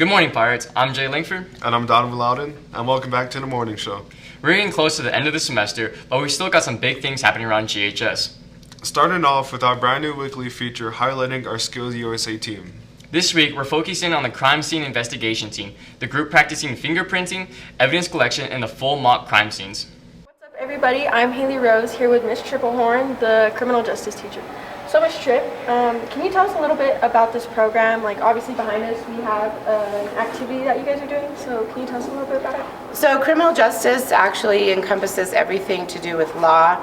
Good morning, Pirates. I'm Jay Langford. And I'm Donovan Loudon, and welcome back to the morning show. We're getting close to the end of the semester, but we still got some big things happening around GHS. Starting off with our brand new weekly feature highlighting our Skills USA team. This week, we're focusing on the crime scene investigation team, the group practicing fingerprinting, evidence collection, and the full mock crime scenes. What's up, everybody? I'm Haley Rose here with Miss Triplehorn, the criminal justice teacher. So, Miss Tripp, can you tell us a little bit about this program? Like, obviously behind us we have an activity that you guys are doing, so can you tell us a little bit about it? So criminal justice actually encompasses everything to do with law.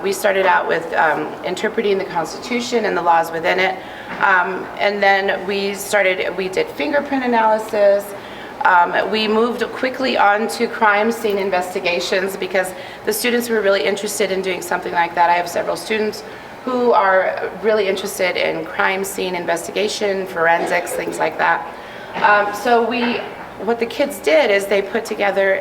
We started out with interpreting the Constitution and the laws within it, and then we did fingerprint analysis. We moved quickly on to crime scene investigations because the students were really interested in doing something like that. I have several students who are really interested in crime scene investigation, forensics, things like that. What the kids did is they put together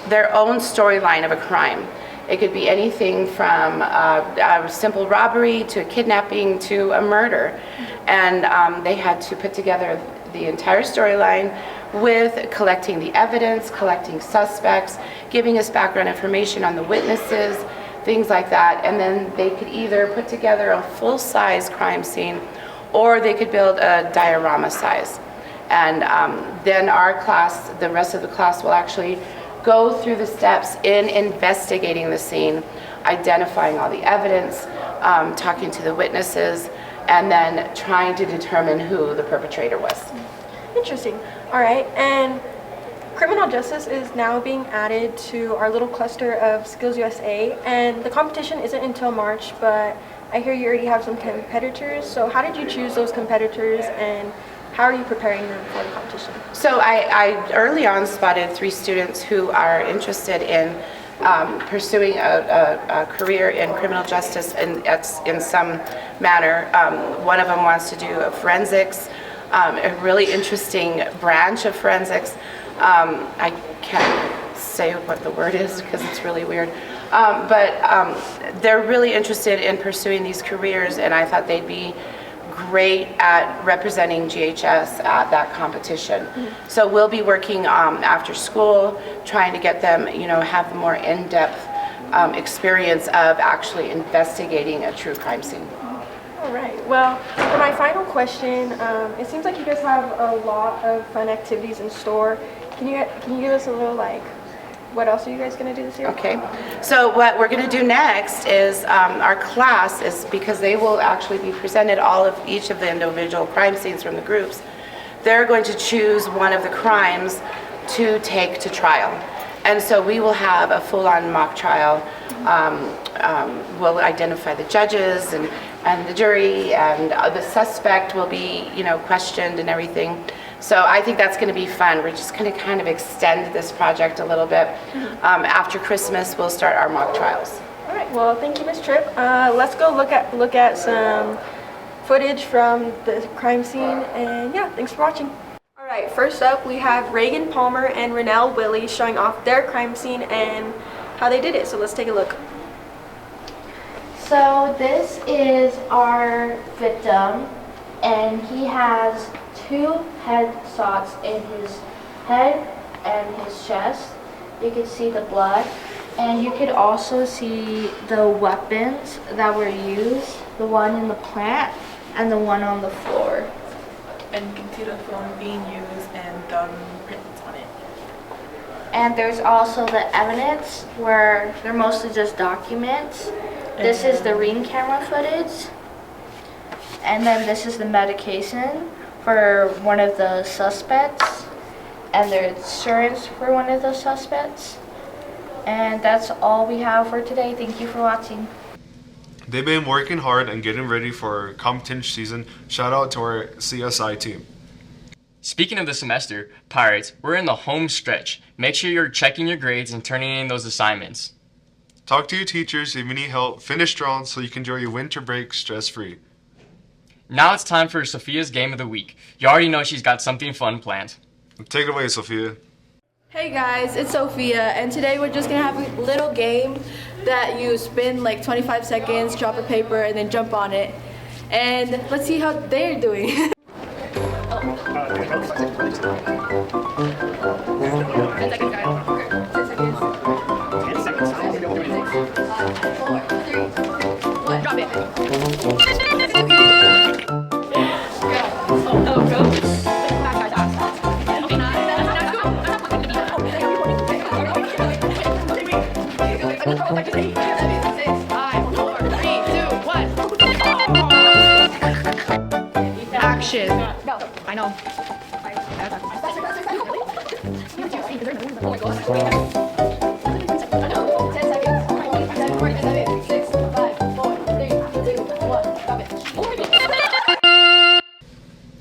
their own storyline of a crime. It could be anything from a simple robbery to a kidnapping to a murder. And they had to put together the entire storyline with collecting the evidence, collecting suspects, giving us background information on the witnesses, things like that. And then they could either put together a full-size crime scene or they could build a diorama size. And then our class, the rest of the class will actually go through the steps in investigating the scene, identifying all the evidence, talking to the witnesses, and then trying to determine who the perpetrator was. Interesting. All right, and criminal justice is now being added to our little cluster of Skills USA, and the competition isn't until March, but I hear you already have some competitors. So how did you choose those competitors, and how are you preparing them for the competition? So I early on spotted 3 students who are interested in pursuing a career in criminal justice in some manner. One of them wants to do forensics, a really interesting branch of forensics. I can't say what the word is because it's really weird. But they're really interested in pursuing these careers, and I thought they'd be great at representing GHS at that competition. Mm-hmm. So we'll be working after school, trying to get them, have more in-depth experience of actually investigating a true crime scene. All right. Well, for my final question, it seems like you guys have a lot of fun activities in store. Can you give us a little, what else are you guys going to do this year? Okay. So what we're going to do next is our class is, because they will actually be presented each of the individual crime scenes from the groups, they're going to choose one of the crimes to take to trial. And so we will have a full-on mock trial. We'll identify the judges and the jury, and the suspect will be, questioned and everything. So I think that's going to be fun. We're just going to kind of extend this project a little bit. After Christmas, we'll start our mock trials. All right. Well, thank you, Ms. Tripp. Let's go look at some footage from the crime scene. And yeah, thanks for watching. All right. First up, we have Reagan Palmer and Renelle Willie showing off their crime scene and how they did it. So let's take a look. So this is our victim, and he has 2 head shots in his head and his chest. You can see the blood, and you could also see the weapons that were used, the one in the plant and the one on the floor. And you can see the phone being used and prints on it. And there's also the evidence where they're mostly just documents. This is the Ring camera footage, and then this is the medication for one of the suspects, and their insurance for one of the suspects. And that's all we have for today. Thank you for watching. They've been working hard and getting ready for competition season. Shout out to our CSI team. Speaking of the semester, Pirates, we're in the home stretch. Make sure you're checking your grades and turning in those assignments. Talk to your teachers if you need help. Finish strong so you can enjoy your winter break stress-free. Now it's time for Sophia's Game of the Week. You already know she's got something fun planned. Take it away, Sophia. Hey guys, it's Sophia, and today we're just gonna have a little game that you spin 25 seconds, drop a paper, and then jump on it. And let's see how they're doing. Action. I know.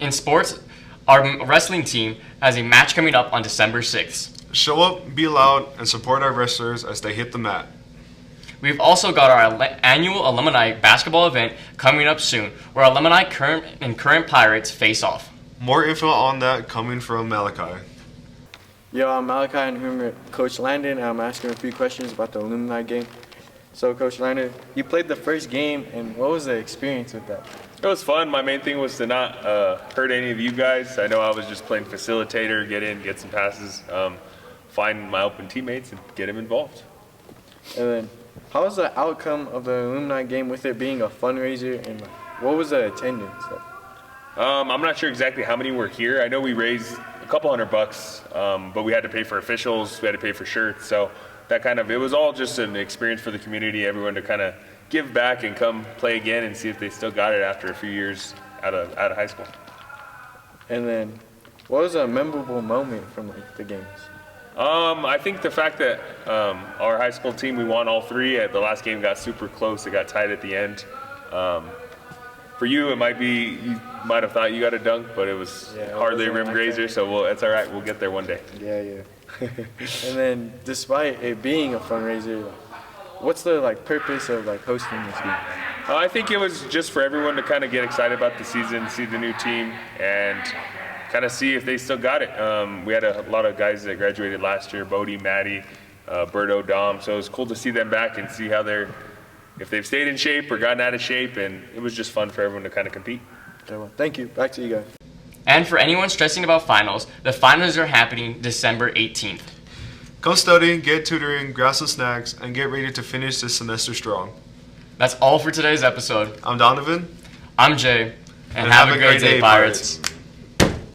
In sports, our wrestling team has a match coming up on December 6th. Show up, be loud, and support our wrestlers as they hit the mat. We've also got our annual alumni basketball event coming up soon, where alumni current Pirates face off. More info on that coming from Malachi. Yo, I'm Malachi and I'm here with Coach Landon, and I'm asking a few questions about the alumni game. So, Coach Landon, you played the first game, and what was the experience with that? It was fun. My main thing was to not hurt any of you guys. I know I was just playing facilitator, get in, get some passes, find my open teammates, and get them involved. And then, how was the outcome of the alumni game with it being a fundraiser, and what was the attendance? I'm not sure exactly how many were here. I know we raised a couple $100, but we had to pay for officials, we had to pay for shirts, so that it was all just an experience for the community, everyone to kind of give back and come play again and see if they still got it after a few years out of high school. And then, what was a memorable moment from the games? I think the fact that our high school team, we won all three. The last game got super close. It got tied at the end. For you, you might have thought you got a dunk, but it was hardly a rim grazer, so it's all right. We'll get there one day. Yeah. And then, despite it being a fundraiser, what's the purpose of hosting this game? I think it was just for everyone to kind of get excited about the season, see the new team, and kind of see if they still got it. We had a lot of guys that graduated last year, Bodie, Maddie, Berto, Dom, so it was cool to see them back and see how if they've stayed in shape or gotten out of shape, and it was just fun for everyone to kind of compete. Okay, well, thank you. Back to you guys. And for anyone stressing about finals, the finals are happening December 18th. Come study, get tutoring, grab some snacks, and get ready to finish this semester strong. That's all for today's episode. I'm Donovan. I'm Jay. And have a great day, Pirates.